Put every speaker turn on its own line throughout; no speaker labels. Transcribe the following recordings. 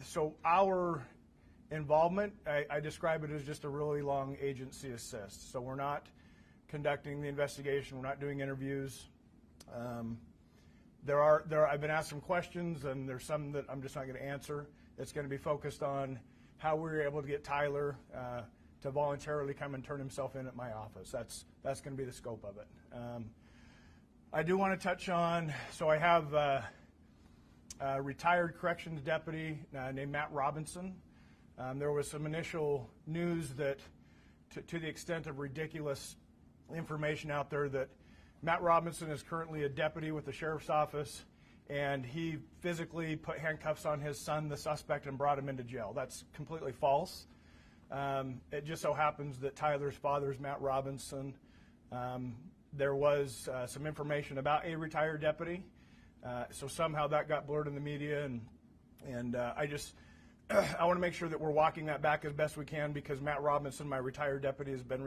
so our involvement, I describe it as just a really long agency assist. So we're not conducting the investigation. We're not doing interviews. I've been asked some questions, and there's some that I'm just not going to answer. It's going to be focused on how we were able to get Tyler to voluntarily come and turn himself in at my office. That's going to be the scope of it. I do want to touch on, so I have a retired corrections deputy named Matt Robinson. There was some initial news that, to the extent of ridiculous information out there, that Matt Robinson is currently a deputy with the sheriff's office, and he physically put handcuffs on his son, the suspect, and brought him into jail. That's completely false. It just so happens that Tyler's father is Matt Robinson. There was some information about a retired deputy, so somehow that got blurred in the media, and I want to make sure that we're walking that back as best we can, because Matt Robinson, my retired deputy, has been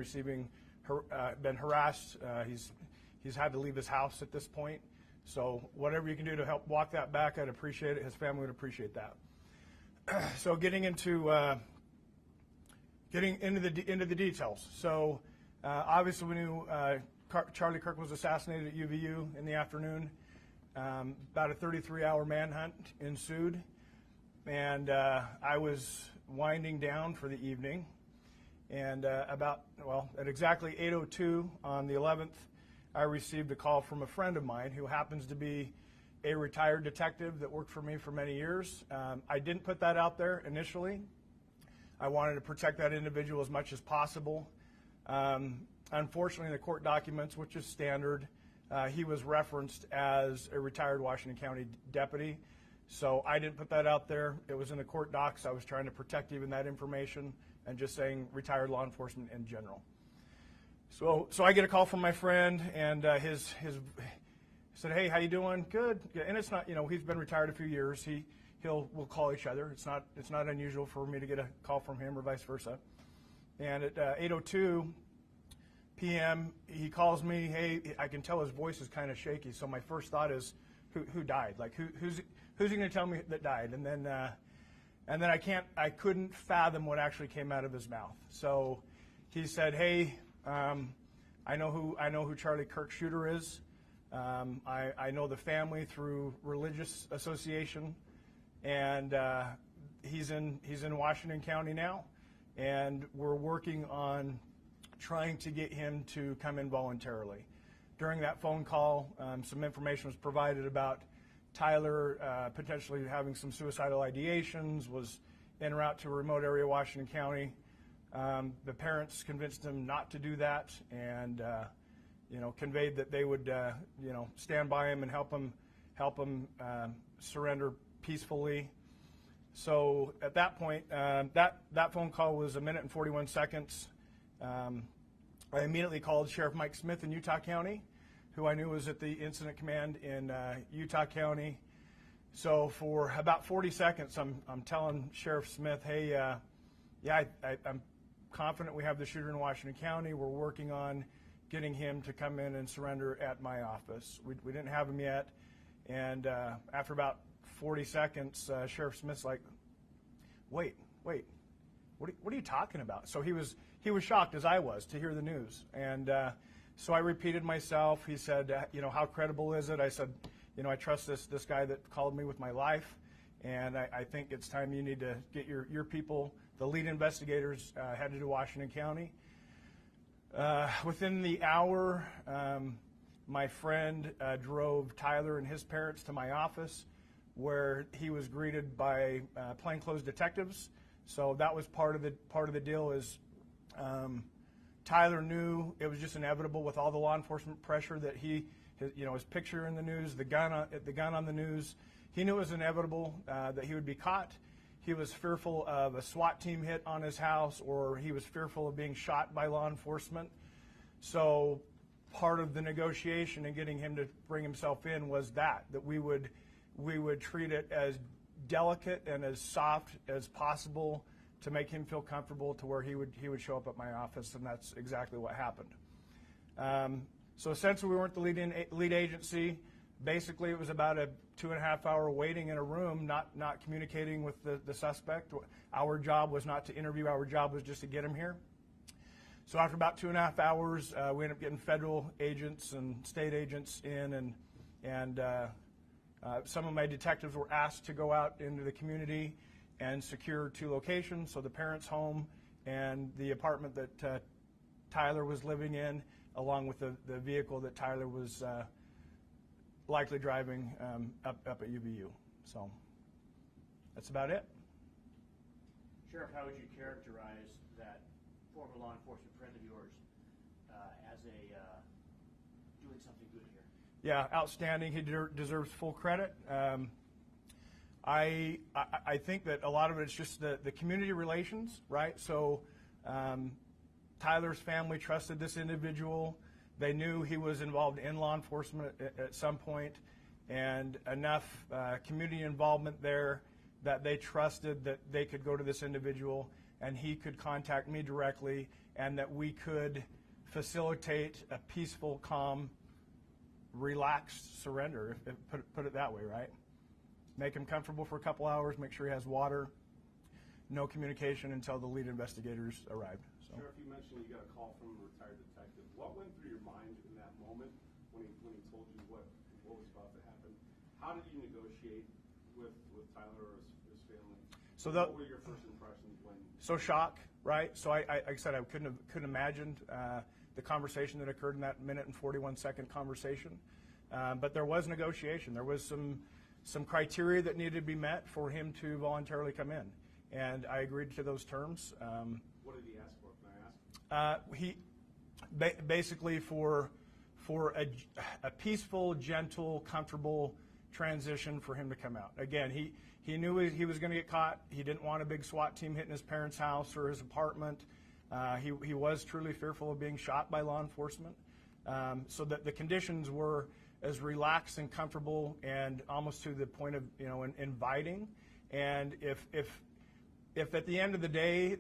been harassed. He's had to leave his house at this point. So whatever you can do to help walk that back, I'd appreciate it. His family would appreciate that. So getting into the details. So obviously we knew Charlie Kirk was assassinated at UVU in the afternoon. About a 33-hour manhunt ensued, and I was winding down for the evening. And at exactly 8:02 on the 11th, I received a call from a friend of mine who happens to be a retired detective that worked for me for many years. I didn't put that out there initially. I wanted to protect that individual as much as possible. Unfortunately, in the court documents, which is standard, he was referenced as a retired Washington County deputy. So I didn't put that out there. It was in the court docs. I was trying to protect even that information and just saying retired law enforcement in general. So I get a call from my friend, and his said, "Hey, how you doing?" "Good." Yeah, and it's not, he's been retired a few years. We'll call each other. It's not unusual for me to get a call from him or vice versa. And at 8:02 p.m. he calls me. Hey, I can tell his voice is kind of shaky. So my first thought is, who died? Like who's he going to tell me that died? And then I couldn't fathom what actually came out of his mouth. So he said, "Hey, I know who Charlie Kirk shooter is. I know the family through religious association, and he's in Washington County now, and we're working on trying to get him to come in voluntarily." During that phone call, some information was provided about Tyler potentially having some suicidal ideations, was en route to a remote area of Washington County. The parents convinced him not to do that, and conveyed that they would stand by him and help him surrender peacefully. So at that point, that phone call was 1 minute and 41 seconds. I immediately called Sheriff Mike Smith in Utah County, who I knew was at the incident command in Utah County. So for about 40 seconds, I'm telling Sheriff Smith, "Hey, I'm confident we have the shooter in Washington County. We're working on getting him to come in and surrender at my office." We didn't have him yet, and after about 40 seconds, Sheriff Smith's like, "Wait, what are you talking about?" So he was shocked, as I was, to hear the news, and so I repeated myself. He said, "How credible is it?" I said, "I trust this guy that called me with my life, and I think it's time you need to get your people, the lead investigators, headed to Washington County." Within the hour, my friend drove Tyler and his parents to my office, where he was greeted by plainclothes detectives. So that was part of the deal. Is Tyler knew it was just inevitable with all the law enforcement pressure that his picture in the news, the gun on the news. He knew it was inevitable that he would be caught. He was fearful of a SWAT team hit on his house, or he was fearful of being shot by law enforcement. So part of the negotiation and getting him to bring himself in was that we would treat it as delicate and as soft as possible to make him feel comfortable to where he would show up at my office, and that's exactly what happened. So since we weren't the lead agency, basically it was about a 2.5 hour waiting in a room, not communicating with the suspect. Our job was not to interview. Our job was just to get him here. So after about 2.5 hours, we ended up getting federal agents and state agents in, and some of my detectives were asked to go out into the community and secure 2 locations, so the parents' home and the apartment that Tyler was living in, along with the vehicle that Tyler was likely driving up at UVU. So that's about it.
Sheriff, how would you characterize that former law enforcement friend of yours as doing something good here?
Yeah, outstanding. He deserves full credit. I think that a lot of it's just the community relations, right? So Tyler's family trusted this individual. They knew he was involved in law enforcement at some point, and enough community involvement there that they trusted that they could go to this individual and he could contact me directly, and that we could facilitate a peaceful, calm, relaxed surrender, put it that way, right? Make him comfortable for a couple hours, make sure he has water, no communication until the lead investigators arrived. So.
Sheriff, you mentioned you got a call from a retired detective. What went through your mind in that moment when he told you what was about to happen? How did you negotiate with Tyler or his family?
So
what were your first impressions when?
So shock, right? So like I said, I couldn't imagine the conversation that occurred in that 1:41 conversation. But there was negotiation. There was some criteria that needed to be met for him to voluntarily come in, and I agreed to those terms.
What did he ask for? Can I ask?
He basically for a peaceful, gentle, comfortable transition for him to come out. Again, he knew he was going to get caught. He didn't want a big SWAT team hitting his parents' house or his apartment. He was truly fearful of being shot by law enforcement. So that the conditions were as relaxed and comfortable and almost to the point of inviting. And if at the end of the day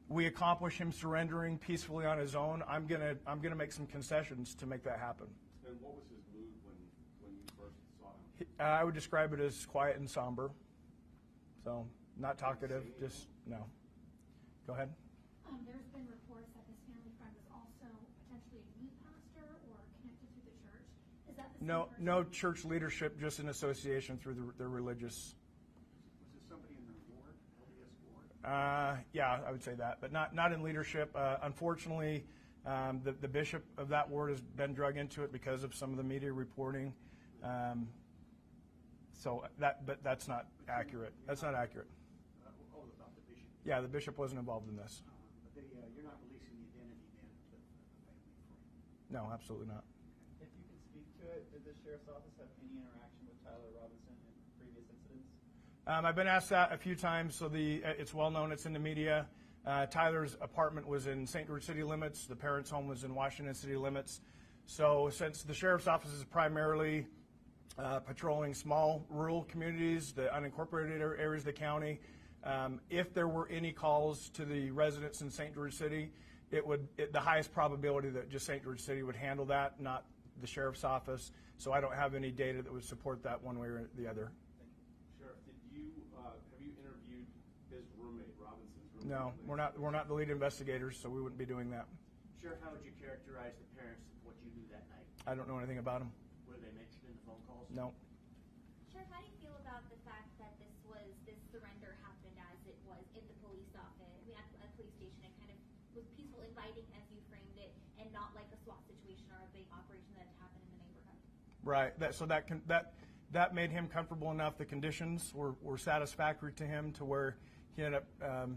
we accomplish him surrendering peacefully on his own, I'm gonna make some concessions to make that happen.
And what was his mood when you first saw him?
I would describe it as quiet and somber. So not talkative, just no. Go ahead.
There's been reports that this family friend was also potentially a youth pastor or connected to the church. Is that the same person?
No church leadership, just an association through the religious.
Was it somebody in the ward, LDS ward?
Yeah, I would say that, but not in leadership. Unfortunately, the bishop of that ward has been drug into it because of some of the media reporting. But that's not accurate. That's not accurate.
About the bishop.
Yeah, the bishop wasn't involved in this.
But you're not releasing the identity then of the family friend?
No, absolutely not.
If you can speak to it, did the sheriff's office have any interaction with Tyler Robinson in previous incidents?
I've been asked that a few times, so it's well known, it's in the media. Tyler's apartment was in St. George city limits. The parents' home was in Washington city limits. So since the sheriff's office is primarily patrolling small rural communities, the unincorporated areas of the county, if there were any calls to the residents in St. George City, the highest probability that just St. George City would handle that, not the sheriff's office. So I don't have any data that would support that one way or the other.
Sheriff, have you interviewed his roommate, Robinson's roommate?
No, we're not the lead investigators, so we wouldn't be doing that.
Sheriff, how would you characterize the parents of what you knew that night?
I don't know anything about them.
Were they mentioned in the phone calls?
No.
Sheriff, how do you feel about the fact that this surrender happened as it was in the police office, at a police station, and kind of was peaceful, inviting as you framed it, and not like a SWAT situation or a big operation that happened in the neighborhood?
Right. That made him comfortable enough. The conditions were satisfactory to him to where he ended up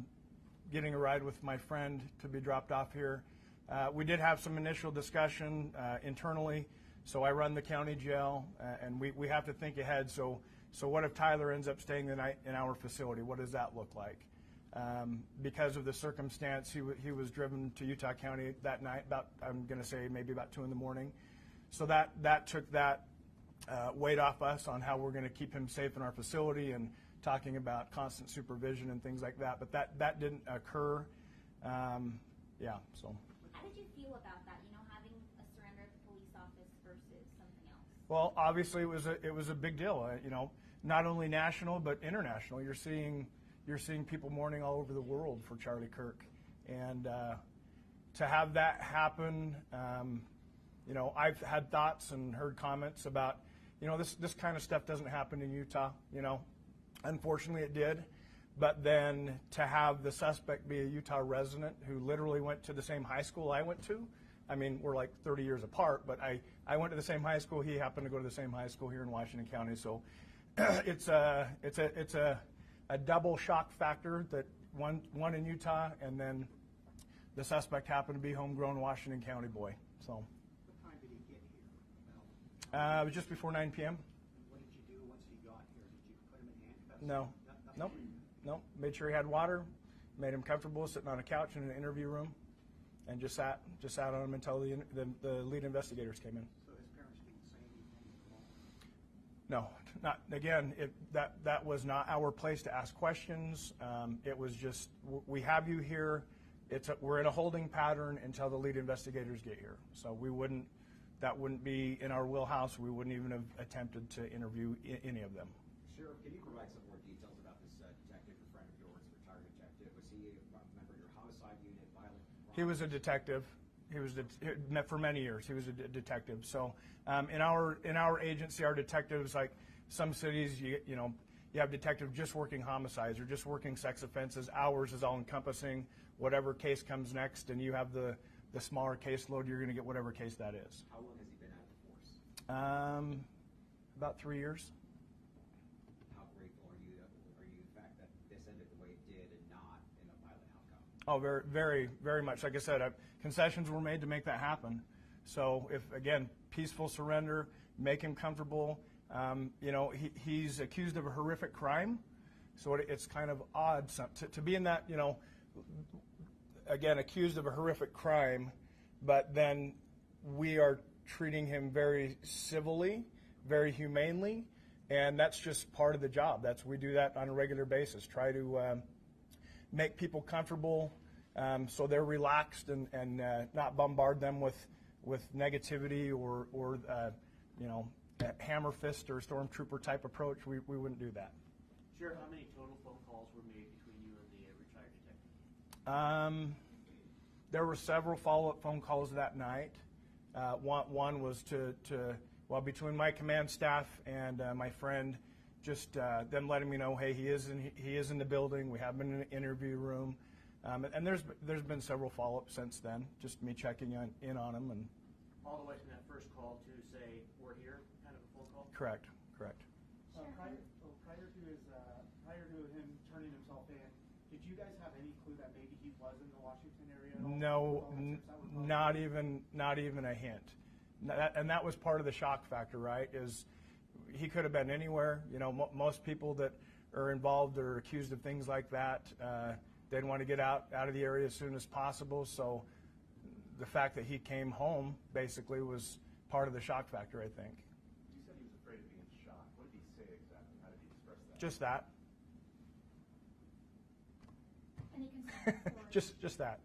getting a ride with my friend to be dropped off here. We did have some initial discussion internally. So I run the county jail, and we have to think ahead. So what if Tyler ends up staying the night in our facility? What does that look like? Because of the circumstance, he was driven to Utah County that night, I'm going to say maybe about 2 in the morning. So that took that weight off us on how we're going to keep him safe in our facility and talking about constant supervision and things like that. But that didn't occur. So.
How did you feel about that, having a surrender at the police office versus something else?
Well, obviously it was a big deal. You know, not only national but international. You're seeing people mourning all over the world for Charlie Kirk, and to have that happen, you know, I've had thoughts and heard comments about, you know, this kind of stuff doesn't happen in Utah. You know, unfortunately it did, but then to have the suspect be a Utah resident who literally went to the same high school I went to. I mean, we're like 30 years apart, but I went to the same high school. He happened to go to the same high school here in Washington County. So it's a double shock factor that one in Utah, and then the suspect happened to be homegrown Washington County boy. So
What time did he get here?
it was just before 9 p.m.
What did you do once he got here? Did you put him in handcuffs?
No, nope. Made sure he had water, made him comfortable sitting on a couch in an interview room, and just sat on him until the lead investigators came in.
So his parents didn't say anything at all?
No, not again. That was not our place to ask questions. It was just, we have you here. We're in a holding pattern until the lead investigators get here. So that wouldn't be in our wheelhouse. We wouldn't even have attempted to interview any of them.
Sheriff, can you provide some more details about this detective, a friend of yours, a retired detective? Was he a member of your homicide unit, violent crime?
He was a detective. For many years. He was a detective. So in our agency, our detectives, like some cities, you have detectives just working homicides or just working sex offenses. Ours is all encompassing whatever case comes next, and you have the smaller caseload. You're going to get whatever case that is.
How long has he been out of the force?
About 3 years.
How grateful are you the fact that this ended the way it did and not in a violent outcome?
Oh, very, very, very much. Like I said, concessions were made to make that happen. So if, again, peaceful surrender, make him comfortable. He's accused of a horrific crime. So it's kind of odd to be in that, again, accused of a horrific crime, but then we are treating him very civilly, very humanely, and that's just part of the job. We do that on a regular basis, try to make people comfortable so they're relaxed and not bombard them with negativity or a hammer fist or stormtrooper type approach. We wouldn't do that.
Sheriff, how many total phone calls were made between you and the retired detective?
There were several follow-up phone calls that night. One was between my command staff and my friend, just them letting me know, hey, he is in the building. We have him in an interview room, and there's been several follow-ups since then. Just me checking in on him, and
all the way from that first call to say we're here, kind of a phone call.
Correct.
Prior to him turning himself in, did you guys have any clue that maybe he was in the Washington area at all?
No, not even a hint. And that was part of the shock factor, right? Is he could have been anywhere. Most people that are involved or accused of things like that, they'd want to get out of the area as soon as possible. So the fact that he came home basically was part of the shock factor, I think.
You said he was afraid of being shot. What did he say exactly? How did he express that?
Just that.
Any concerns for
Just that.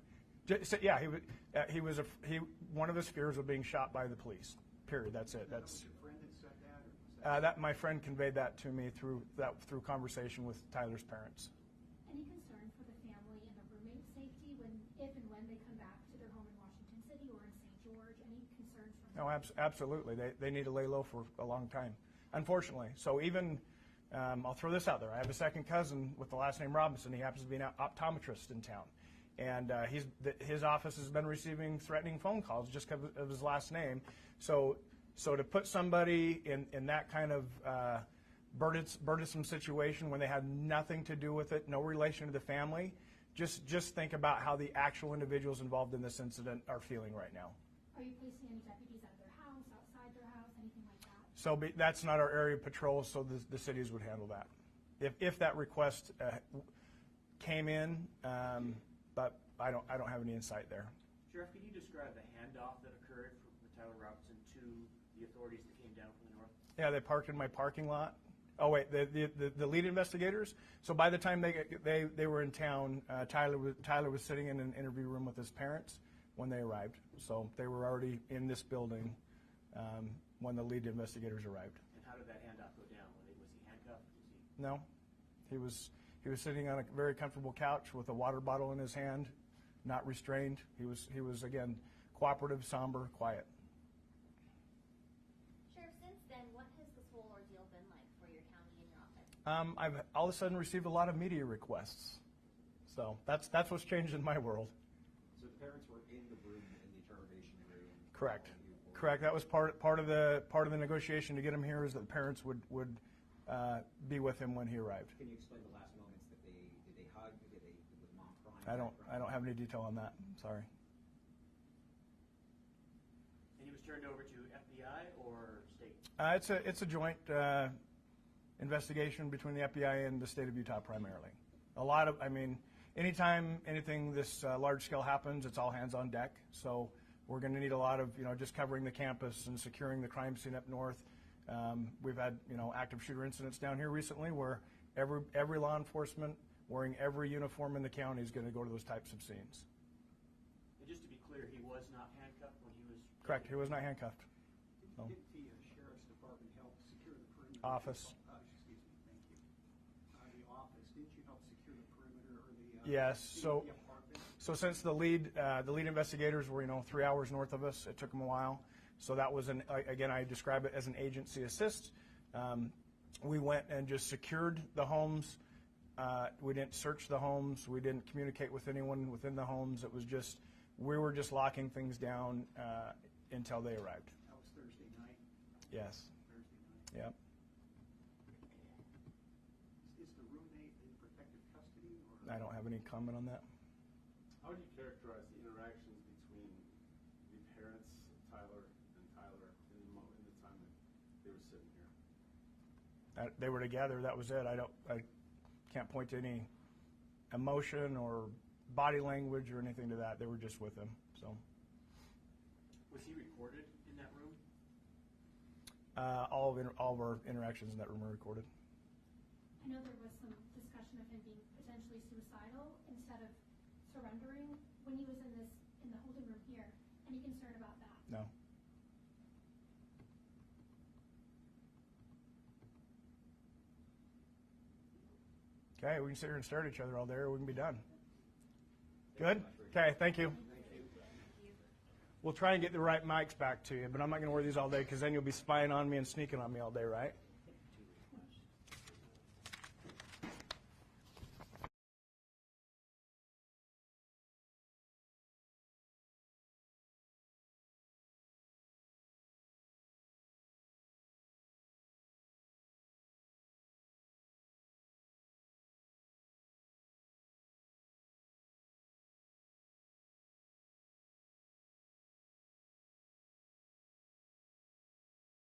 One of his fears of being shot by the police. Period. That's it. That's.
Your friend that said that, or was
That my friend conveyed that to me through conversation with Tyler's parents.
any concern for the family and the roommate's safety if and when they come back to their home in Washington City or in St. George? Any concerns from
No, absolutely. They need to lay low for a long time, unfortunately. So even, I'll throw this out there. I have a second cousin with the last name Robinson. He happens to be an optometrist in town. And his office has been receiving threatening phone calls just because of his last name. So to put somebody in that kind of burdensome situation when they had nothing to do with it, no relation to the family, just think about how the actual individuals involved in this incident are feeling right now.
Are you placing any deputies at their house, outside their house, anything like that?
So that's not our area of patrol, so the cities would handle that. If that request came in, but I don't have any insight there.
Sheriff, can you describe the handoff that occurred from Tyler Robinson to the authorities that came down from the north?
Yeah, they parked in my parking lot. Oh wait, the lead investigators. So by the time they were in town, Tyler was sitting in an interview room with his parents when they arrived. So they were already in this building when the lead investigators arrived.
And how did that handoff go down? Was he handcuffed? Was he?
No, he was sitting on a very comfortable couch with a water bottle in his hand, not restrained. He was again cooperative, somber, quiet.
Sheriff, since then, what has this whole ordeal been like for your county and your office?
I've all of a sudden received a lot of media requests, so that's what's changed in my world.
So the parents were in the room in the interrogation room.
Correct. Correct. That was part of the negotiation to get him here, is that the parents would be with him when he arrived.
Can you explain the last moments that did they hug? Was mom crying?
I don't have any detail on that. Sorry.
And he was turned over to FBI or state?
It's a joint investigation between the FBI and the state of Utah primarily. Anytime anything this large scale happens, it's all hands on deck. So we're going to need a lot of, just covering the campus and securing the crime scene up north. We've had, active shooter incidents down here recently where every law enforcement wearing every uniform in the county is going to go to those types of scenes.
And just to be clear, he was not handcuffed when he was...
Correct. He was not handcuffed. So.
Did the sheriff's department help secure the perimeter?
Office.
Excuse me, thank you. The office, didn't you help secure the perimeter or the?
Yes.
The apartment?
So since the lead investigators were 3 hours north of us, it took them a while. So that was again, I describe it as an agency assist. We went and just secured the homes. We didn't search the homes. We didn't communicate with anyone within the homes. It was just, we were just locking things down until they arrived.
That was Thursday night?
Yes.
Thursday night.
Yep.
Is the roommate in protective custody or?
I don't have any comment on that.
How would you characterize the interactions between the parents of Tyler and Tyler in the time that they were sitting here?
They were together. That was it. I can't point to any emotion or body language or anything to that. They were just with him. So.
Was he recorded in that room?
All of our interactions in that room are recorded.
I know there was some discussion of him being potentially suicidal instead of surrendering when he was in the holding room here. Any concern about that?
No. Okay, we can sit here and stare at each other all day, or we can be done. Good? Okay, thank you. We'll try and get the right mics back to you, but I'm not going to wear these all day because then you'll be spying on me and sneaking on me all day, right?